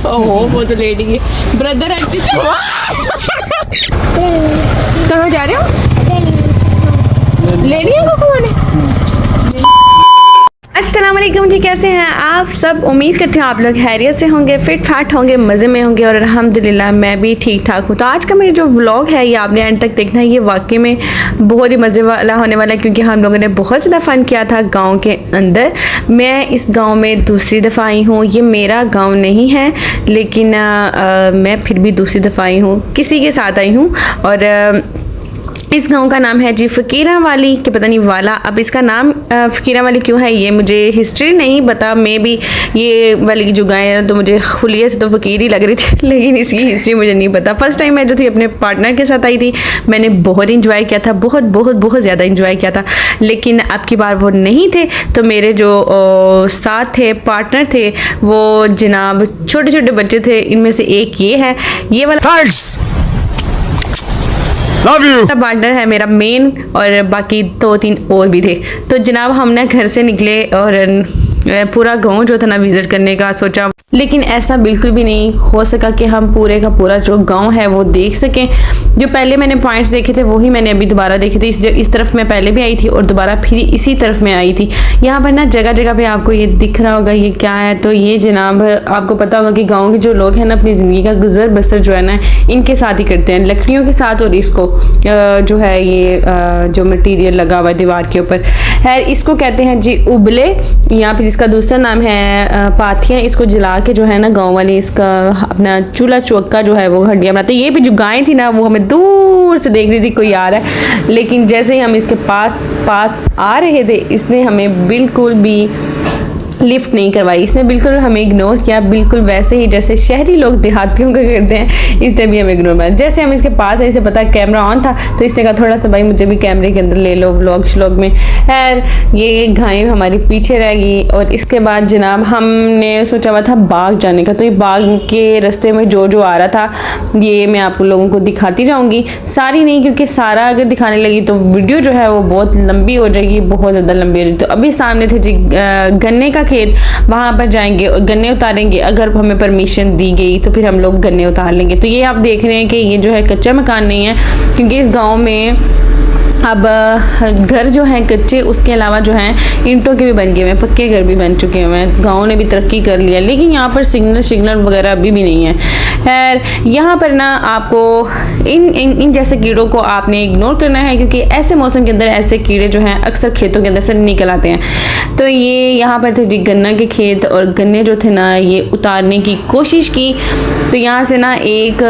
ओहो वो तो लेडी है ब्रदर एंड सिस्टर। कहाँ जा रहे हो? ले लिया को कौन है? अस्सलाम वालेकुम जी, कैसे हैं आप सब? उम्मीद करते हैं आप लोग खैरियत से होंगे, फिट फाट होंगे, मज़े में होंगे और अल्हम्दुलिल्लाह मैं भी ठीक ठाक हूँ। तो आज का मेरा जो व्लॉग है ये आपने एंड तक देखना है। ये वाकई में बहुत ही मज़े वाला होने वाला है क्योंकि हम लोगों ने बहुत ज़्यादा फ़न किया था गांव के अंदर। मैं इस गांव में दूसरी दफ़ा आई हूँ। ये मेरा गाँव नहीं है लेकिन मैं फिर भी दूसरी दफ़ा आई हूँ, किसी के साथ आई हूँ। और इस गांव का नाम है जी फ़कीरा वाली, कि पता नहीं वाला। अब इसका नाम फ़कीरा वाली क्यों है ये मुझे हिस्ट्री नहीं पता। मे भी ये वाली की जो गाय है तो मुझे खुलिया से तो फ़कीर ही लग रही थी लेकिन इसकी हिस्ट्री मुझे नहीं पता। फर्स्ट टाइम मैं जो थी अपने पार्टनर के साथ आई थी, मैंने बहुत इंजॉय किया था, बहुत बहुत बहुत ज़्यादा इंजॉय किया था। लेकिन अब की बार वो नहीं थे तो मेरे जो साथ थे पार्टनर थे वो जनाब छोटे छोटे बच्चे थे। इनमें से एक ये है, ये वाला पार्टनर है मेरा मेन, और बाकी 2-3 और भी थे। तो जनाब हमने घर से निकले और पूरा गांव जो था ना विजिट करने का सोचा, लेकिन ऐसा बिल्कुल भी नहीं हो सका कि हम पूरे का पूरा जो गांव है वो देख सकें। जो पहले मैंने पॉइंट्स देखे थे वही मैंने अभी दोबारा देखे थे। इस तरफ मैं पहले भी आई थी और दोबारा फिर इसी तरफ में आई थी। यहाँ पर ना जगह जगह पे आपको ये दिख रहा होगा ये क्या है। तो ये जनाब आपको पता होगा कि गाँव के जो लोग हैं ना अपनी ज़िंदगी का गुजर बसर जो है ना इनके साथ ही करते हैं, लकड़ियों के साथ। और इसको जो है ये जो मटीरियल लगा हुआ है दीवार के ऊपर है, इसको कहते हैं जी उबले, या फिर इसका दूसरा नाम है पाथियाँ। इसको जला के जो है ना गांव वाले इसका अपना चूल्हा चौका जो है वो हड्डियाँ बनाते हैं। ये भी जो गाय थी ना वो हमें दूर से देख रही थी कोई आ रहा है, लेकिन जैसे ही हम इसके पास आ रहे थे इसने हमें बिल्कुल भी लिफ्ट नहीं करवाई। इसने बिल्कुल हमें इग्नोर किया, बिल्कुल वैसे ही जैसे शहरी लोग देहातियों को करते हैं इसने भी हमें इग्नोर किया। जैसे हम इसके पास है, इसे पता कैमरा ऑन था तो इसने कहा थोड़ा सा भाई मुझे भी कैमरे के अंदर ले लो व्लॉग श्लॉग में। खैर ये गाय हमारी पीछे रह गई। और इसके बाद जनाब हमने सोचा हुआ था बाग जाने का। तो ये बाग के रास्ते में जो जो आ रहा था ये मैं आप लोगों को दिखाती जाऊँगी, सारी नहीं, क्योंकि सारा अगर दिखाने लगी तो वीडियो जो है वो बहुत लंबी हो जाएगी, बहुत ज़्यादा लंबी हो जाएगी। तो अभी सामने थे जी गन्ने का खेत, वहाँ पर जाएंगे और गन्ने उतारेंगे। अगर हमें परमिशन दी गई तो फिर हम लोग गन्ने उतार लेंगे। तो ये आप देख रहे हैं कि ये जो है कच्चा मकान नहीं है क्योंकि इस गांव में अब घर जो हैं कच्चे, उसके अलावा जो हैं ईंटों के भी बन गए हैं, पक्के घर भी बन चुके हैं। गांव ने भी तरक्की कर लिया, लेकिन यहाँ पर सिग्नल वगैरह अभी भी नहीं है। खैर यहाँ पर ना आपको इन जैसे कीड़ों को आपने इग्नोर करना है क्योंकि ऐसे मौसम के अंदर ऐसे कीड़े जो हैं अक्सर खेतों के अंदर से निकल आते हैं। तो ये यहाँ पर थे जी गन्ना के खेत, और गन्ने जो थे ना ये उतारने की कोशिश की। तो यहाँ से ना एक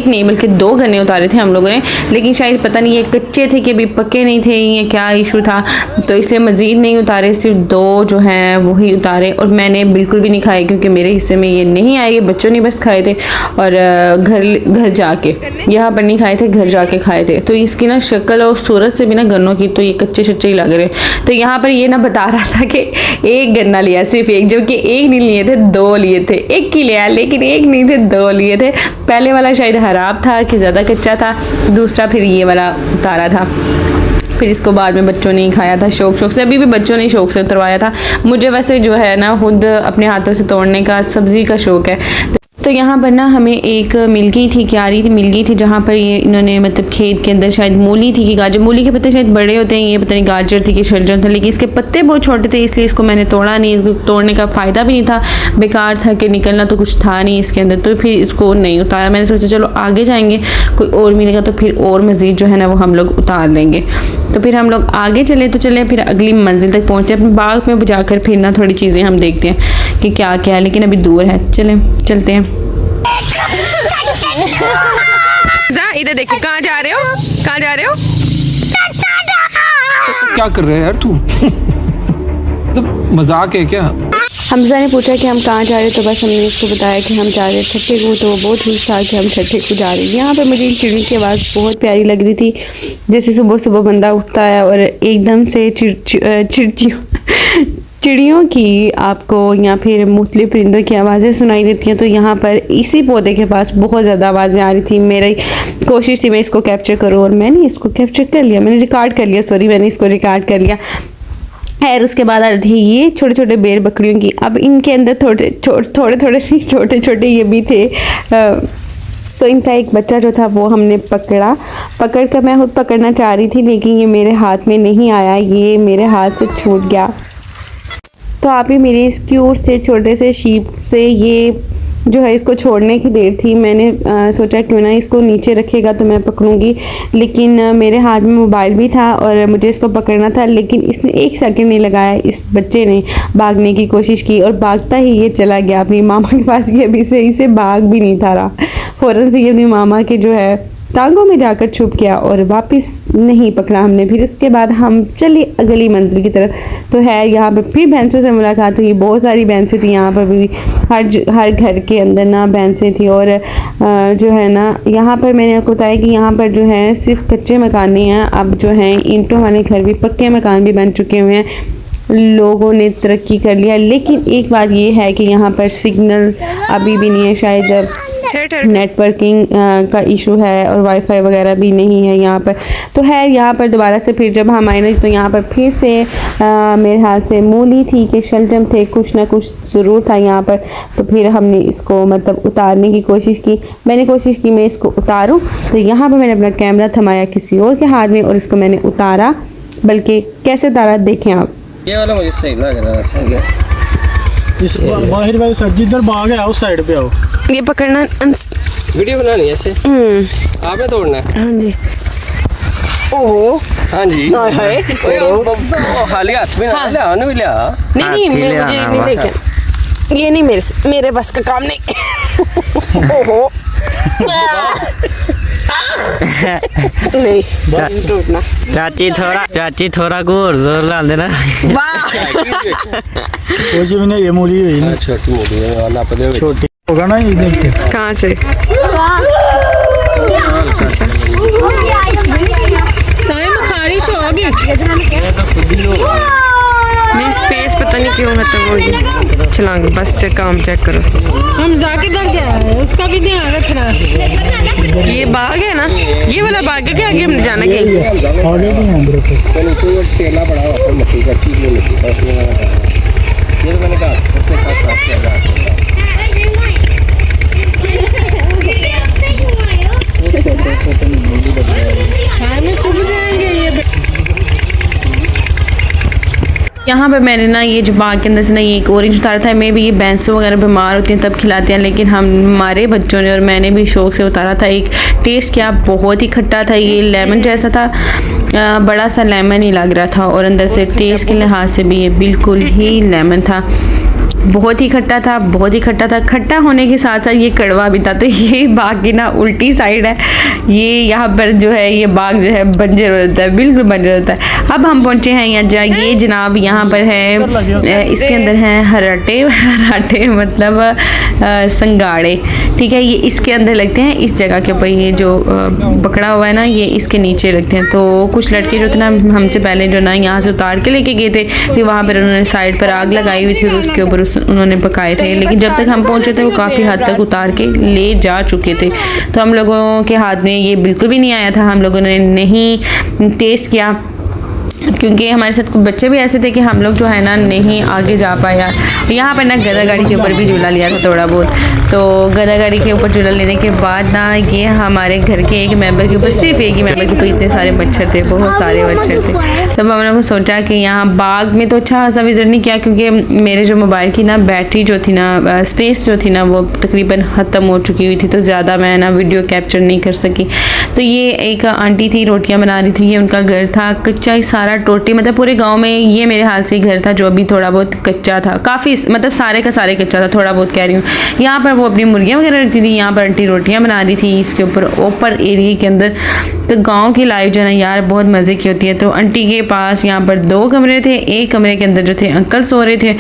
नहीं बल्कि 2 गन्ने उतारे थे हम लोगों ने, लेकिन शायद पता नहीं ये कच्चे थे कि अभी पक्के नहीं थे, ये क्या इशू था, तो इसलिए मज़ीद नहीं उतारे, सिर्फ 2 जो हैं वही उतारे। और मैंने बिल्कुल भी नहीं खाए क्योंकि मेरे हिस्से में ये नहीं आए, ये बच्चों ने बस खाए थे और घर जाके, यहाँ पर नहीं खाए थे, घर जाके खाए थे। तो इसकी ना शक्ल और सूरत से भी ना गन्नों की तो ये कच्चे शच्चे ही लग रहे। तो यहाँ पर ये ना बता रहा था कि एक गन्ना लिया, सिर्फ एक, जबकि एक नहीं लिए थे 2 लिए थे। एक ही लिया लेकिन एक नहीं थे 2 लिए थे। पहले वाला शायद खराब था कि ज़्यादा कच्चा था, दूसरा फिर ये वाला उतारा था। फिर इसको बाद में बच्चों ने ही खाया था शौक से। अभी भी बच्चों ने शौक से उतरवाया था। मुझे वैसे जो है ना खुद अपने हाथों से तोड़ने का सब्ज़ी का शौक़ है। तो यहाँ पर ना हमें एक मिल गई थी, क्यारी थी, मिल गई थी, जहाँ पर ये इन्होंने मतलब खेत के अंदर शायद मूली थी कि गाजर, मूली के पत्ते शायद बड़े होते हैं, ये पता नहीं गाजर थी कि शलजम था, लेकिन इसके पत्ते बहुत छोटे थे इसलिए इसको मैंने तोड़ा नहीं। इसको तोड़ने का फ़ायदा भी नहीं था, बेकार था कि निकलना तो कुछ था नहीं इसके अंदर, तो फिर इसको नहीं उतारा। मैंने सोचा चलो आगे जाएंगे कोई और मिलेगा तो फिर और मज़ीद जो है ना वो हम लोग उतार लेंगे। तो फिर हम लोग आगे चले तो चले, फिर अगली मंजिल तक पहुँचते। अपने बाग में जाकर फिर ना थोड़ी चीज़ें हम देखते हैं कि क्या क्या है, लेकिन अभी दूर है, चलते हैं। इधर देखिए, कहाँ जा रहे हो, कहाँ जा रहे हो? क्या कर रहे हैं यार तू? तो मजाक है क्या? हमजा ने पूछा कि हम कहाँ जा रहे हैं, तो बस हमने उसको बताया कि हम जा रहे हैं छठे को। तो वो बहुत खुश था कि हम छठे को जा रहे हैं। यहाँ पर मुझे चिड़ियों की आवाज़ बहुत प्यारी लग रही थी, जैसे सुबह सुबह बंदा उठता है और एकदम से चिड़ियों की आपको या फिर मुख्तलिफ परिंदों की आवाज़ें सुनाई देती हैं। तो यहाँ पर इसी पौधे के पास बहुत ज़्यादा आवाज़ें आ रही थी। मेरी कोशिश थी मैं इसको कैप्चर करूँ और मैंने इसको कैप्चर कर लिया, मैंने इसको रिकॉर्ड कर लिया। खैर उसके बाद आ रही ये छोटे छोटे बेर बकरियों की। अब इनके अंदर थोड़े छोटे छोटे ये भी थे। तो इनका एक बच्चा जो था वो हमने पकड़ कर मैं खुद पकड़ना चाह रही थी, लेकिन ये मेरे हाथ में नहीं आया, ये मेरे हाथ से छूट गया। तो आप ही मेरे इस क्यूट से छोटे से शीप से ये जो है इसको छोड़ने की देर थी। मैंने सोचा क्यों ना इसको नीचे रखेगा तो मैं पकड़ूंगी, लेकिन मेरे हाथ में मोबाइल भी था और मुझे इसको पकड़ना था, लेकिन इसने 1 सेकंड नहीं लगाया। इस बच्चे ने भागने की कोशिश की और भागता ही ये चला गया अपनी मामा के पास गया, अभी से इसे भाग भी नहीं था रहा। फ़ौरन से ये अपनी मामा के जो है टांगों में जाकर छुप गया और वापस नहीं पकड़ा हमने। फिर इसके बाद हम चले अगली मंजिल की तरफ। तो है यहाँ पर फिर भैंसों से मुलाकात हुई। बहुत सारी भैंसें थी यहाँ पर भी, हर घर के अंदर ना भैंसें थी। और जो है ना यहाँ पर मैंने आपको बताया कि यहाँ पर जो है सिर्फ कच्चे मकान नहीं हैं, अब जो है ईंटों वाले घर भी, पक्के मकान भी बन चुके हुए हैं। लोगों ने तरक्की कर लिया, लेकिन एक बात ये है कि यहाँ पर सिग्नल अभी भी नहीं है, शायद नेटवर्किंग का इशू है और वाईफाई वगैरह भी नहीं है यहाँ पर। तो है यहाँ पर दोबारा से फिर जब हम आए ना तो यहाँ पर फिर से मेरे हाथ से मूली थी कि शलजम थे, कुछ ना कुछ ज़रूर था यहाँ पर। तो फिर हमने इसको मतलब उतारने की कोशिश की। मैंने कोशिश की मैं इसको उतारूँ, तो यहाँ पर मैंने अपना कैमरा थमाया किसी और के हाथ में और इसको मैंने उतारा। बल्कि कैसे उतारा देखें आप। ये वाला मुझे सही लग रहा है, सही है। इस बाहर वाली साइड जिधर बाग है उस साइड पे आओ। ये पकड़ना वीडियो बनानी है ऐसे। आपने तोड़ना है। हाँ जी। ओहो हाँ जी। खाली हाथ में ना ले आने भी लिया। नहीं मुझे नहीं लेके, ये नहीं मेरे बस का काम नहीं। ओहो नहीं बस टूटना। चाची थोड़ा को और जोर डाल देना। कुछ भी नहीं, ये मूली हुई ना, अच्छा अच्छी मूली है वाला आप दे। छोटी होगा ना इधर से। कहाँ से? साई में खारिश होगी। मेरी स्पेस पता नहीं क्यों खत्म होगी। चलांगे बस से काम चेक करो। हम जाके इधर क्या है उसका भी ध्यान रखना। ये बाग है ना, ये वाला बाग है क्या? आगे हमने जाना कहीं? आगे भी है अंदर पे। तो नीचे वो केला पड़ा हुआ है मट्टी का, ठीक है मट्टी का, उसमें ये तो मैंने कहा उसके साथ साथ किया जा। यहाँ पर मैंने ना ये जो बाग के अंदर से ना ये एक ऑरेंज उतारा था। मैं भी ये भैंसों वगैरह बीमार होती हैं तब खिलाते हैं, लेकिन हमारे बच्चों ने और मैंने भी शौक से उतारा था। एक टेस्ट क्या, बहुत ही खट्टा था, ये लेमन जैसा था, बड़ा सा लेमन ही लग रहा था। और अंदर से टेस्ट के लिहाज से भी ये बिल्कुल ही लेमन था, बहुत ही खट्टा था, बहुत ही खट्टा था। खट्टा होने के साथ साथ ये कड़वा भी था। तो ये बाग की ना उल्टी साइड है, ये यहाँ पर जो है ये बाग जो है बंजर होता है, बिल्कुल बंजर होता है। अब हम पहुँचे हैं यहाँ ये जनाब यहाँ पर है, इसके अंदर हैं हराटे मतलब संगाड़े, ठीक है। ये इसके अंदर लगते हैं, इस जगह के ऊपर ये जो पकड़ा हुआ है ना ये इसके नीचे लगते हैं। तो कुछ लड़के जो थे ना हमसे पहले जो ना यहाँ से उतार के लेके गए थे, फिर वहाँ पर उन्होंने साइड पर आग लगाई हुई थी और उसके ऊपर उन्होंने पकाए थे। लेकिन जब तक हम पहुँचे थे वो काफ़ी हद तक उतार के ले जा चुके थे। तो हम लोगों के हाथ में ये बिल्कुल भी नहीं आया था, हम लोगों ने नहीं टेस्ट किया, क्योंकि हमारे साथ कुछ बच्चे भी ऐसे थे कि हम लोग जो है ना नहीं आगे जा पाया। यहाँ पर ना गधा गाड़ी के ऊपर भी झूला लिया था थोड़ा बहुत। तो गधा गाड़ी के ऊपर झूला लेने के बाद ना ये हमारे घर के एक मेंबर के ऊपर, सिर्फ एक ही मेंबर के ऊपर इतने सारे मच्छर थे, बहुत सारे मच्छर थे। तब हम लोगों ने सोचा कि यहाँ बाग में तो अच्छा खासा विजिट नहीं किया, क्योंकि मेरे जो मोबाइल की ना बैटरी जो थी ना, स्पेस जो थी ना वो तकरीबन ख़त्म हो चुकी हुई थी, तो ज़्यादा मैं ना वीडियो कैप्चर नहीं कर सकी। तो ये एक आंटी थी, रोटियाँ बना रही थी, ये उनका घर था कच्चा ही सारा टोटी, मतलब पूरे गांव में ये मेरे हाल से ही घर था जो अभी थोड़ा बहुत कच्चा था, काफ़ी मतलब सारे का सारे कच्चा था, थोड़ा बहुत कह रही हूँ। यहाँ पर वो अपनी मुर्गियाँ वगैरह रखती थी, यहाँ पर आंटी रोटियाँ बना रही थी इसके ऊपर एरिया के अंदर। तो गांव की लाइफ जो है ना यार बहुत मज़े की होती है। तो आंटी के पास यहाँ पर 2 कमरे थे, एक कमरे के अंदर जो थे अंकल सो रहे थे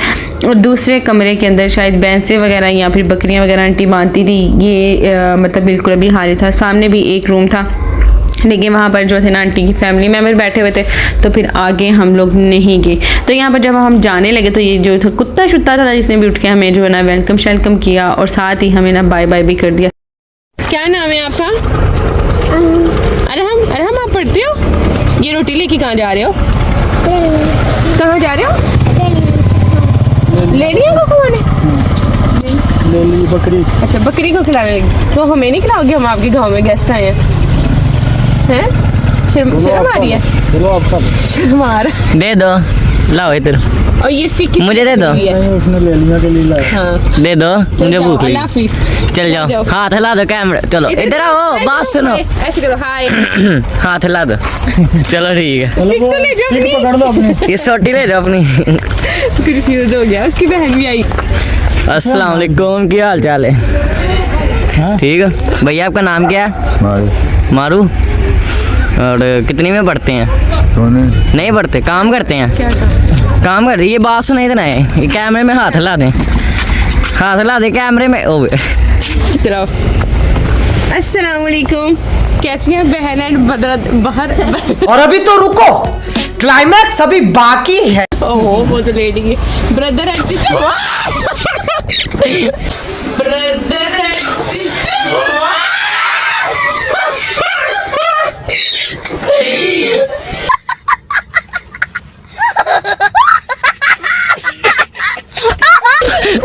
और दूसरे कमरे के अंदर शायद भैंसें वगैरह या फिर बकरियाँ वगैरह आंटी बांधती थी। ये मतलब बिल्कुल अभी खाली था। सामने भी एक रूम था, लेकिन वहाँ पर जो थे ना आंटी की फैमिली मेम्बर बैठे हुए थे, तो फिर आगे हम लोग नहीं गए। तो यहाँ पर जब हम जाने लगे तो ये जो कुत्ता शुत्ता था जिसने भी उठ के हमें जो है ना वेलकम शेलकम किया और साथ ही हमें ना बाय बाय भी कर दिया। क्या नाम है आपका? अरहम। अरहम आप पढ़ते हो? ये रोटी लेके कहाँ जा रहे हो? कहाँ जा रहे हो? ले लिया को ने? ले ली बकरी। अच्छा बकरी को खिलाने लगी। तो हमें नहीं खिलाओगे? हम आपके गांव में गेस्ट आए हैं। शर्म आ रही है? चलो आपका शर्म आ रहा दे दो, लाओ इधर, और ये स्टिक मुझे दे दो। उसने ले लिया के लिए लाया। हाँ दे दो, मुझे भूख लगी। अल्लाह हाफिज़। चल जाओ, हाथ हिला दो कैमरा। चलो इधर आओ, बात सुनो। ऐसे करो हाय। हाथ हिला दो। चलो ठीक है, स्टिक तो ले जाओ अपनी। पकड़ लो अपने। ये सोटी ले जाओ अपनी। फिर फ्यूज हो गया, उसकी बहन भी आई। अस्सलाम वालेकुम, क्या हाल चाल है? हाँ? ठीक है भैया, आपका नाम क्या है? मारू। और कितनी में पढ़ते हैं? नहीं पढ़ते, काम करते हैं। क्या काम कर, ये बात सुनाई देना है, ये कैमरे में हाथ हिला दें, हाथ हिला दे कैमरे में। ओ चलो अस्सलाम वालेकुम, कैसी हैं बहन एंड बाहर? और अभी तो रुको, क्लाइमैक्स अभी बाकी है। ओहो वो तो लेडी है। Brother and sister. Brother and sister.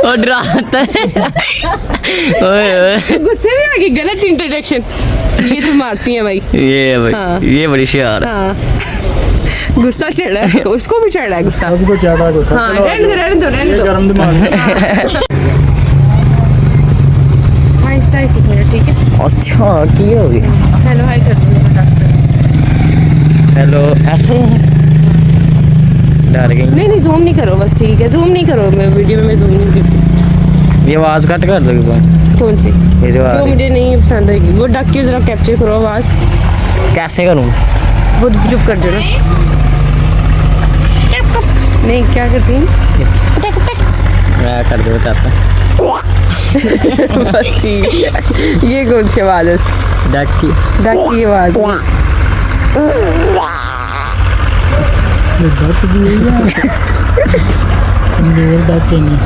और डराता है। ओए गुस्से में आ गई, गलत इंट्रोडक्शन। ये तो मारती है भाई। ये भाई, हाँ। ये बड़ी शार। हाँ गुस्सा चढ़ रहा है उसको भी चढ़ रहा है गुस्सा। सबको ज्यादा गुस्सा। हाँ चलो, रहने दो गरम दिमाग है। आहिस्ता आहिस्ता थोड़ा, ठीक है? अच्छा की हो गया? हेलो हाय कर दो हेलो, ऐसे डर गई। नहीं जूम नहीं करो बस, ठीक है? जूम नहीं करो, मैं वीडियो में मैं जूम नहीं करती। ये आवाज़ कट कर दोगे तुम? कौन सी? ये जो आ वो रही, मुझे नहीं पसंद होगी। वो डक के जरा कैप्चर करो आवाज़। कैसे करूँ? वो चुप कर दो ना। नहीं क्या करती हैं? मैं कर दो चाहता। बस ठीक है। ये कौन सी आवाज़ है उसकी? डक की। डक की आवाज़। ये दर्द भी है। कमजोर डाकेंगे।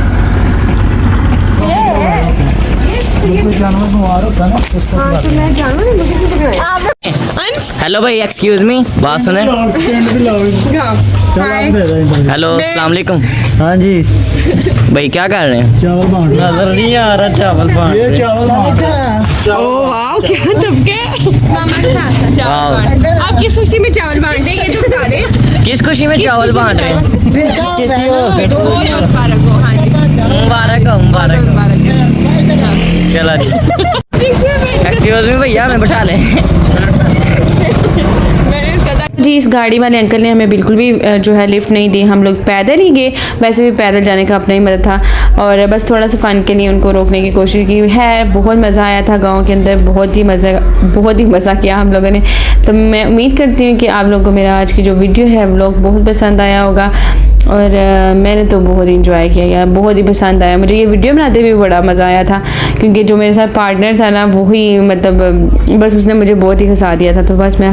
कोई जानवर बीमार होता है ना, उसको मैं जानू नहीं, मुझे क्यों पकड़ाया? अंश हेलो भाई, एक्सक्यूज मी, बात सुने। स्टैंड भी लाओगे। हाय। हेलो, अस्सलाम वालेकुम। हाँ जी, भाई क्या कर रहे हैं? चावल बांट। नजर नहीं आ रहा चावल बांट। ये चावल बांट। ओह वाओ क्या तबके। चावल आप किस खुशी में चावल बांट रहे हैं, ये तो बता दें। किस खुशी में चावल बांट रहे हैं? किसी और मुबारक हो। हाँ जी मुबारक हो, मुबारक हो। चलो जी, एक्सक्यूज मी भैया, मैं बैठा लें। जी इस गाड़ी वाले अंकल ने हमें बिल्कुल भी जो है लिफ्ट नहीं दी, हम लोग पैदल ही गए। वैसे भी पैदल जाने का अपना ही मज़ा था और बस थोड़ा सा फ़न के लिए उनको रोकने की कोशिश की है। बहुत मज़ा आया था गांव के अंदर, बहुत ही मज़ा किया हम लोगों ने। तो मैं उम्मीद करती हूँ कि आप लोगों को मेरा आज की जो वीडियो है व्लॉग बहुत पसंद आया होगा और मैंने तो बहुत इंजॉय किया यार, बहुत ही पसंद आया मुझे। ये वीडियो बनाते हुए बड़ा मज़ा आया था क्योंकि जो मेरे साथ पार्टनर था ना वही मतलब बस उसने मुझे बहुत ही हंसा दिया था। तो बस मैं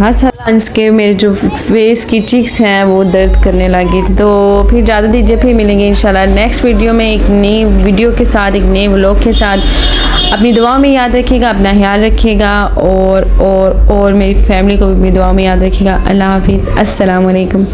हंस के मेरे जो फेस की चीक्स हैं वो दर्द करने लगी थी। तो फिर ज़्यादा दीजिए, फिर मिलेंगे इंशाल्लाह नेक्स्ट वीडियो में एक नई वीडियो के साथ, एक नए व्लॉग के साथ। अपनी दुआओं में याद रखिएगा, अपना ख्याल रखिएगा और मेरी फैमिली को भी अपनी दुआओं में याद रखिएगा। अल्लाह हाफिज़, अस्सलाम वालेकुम।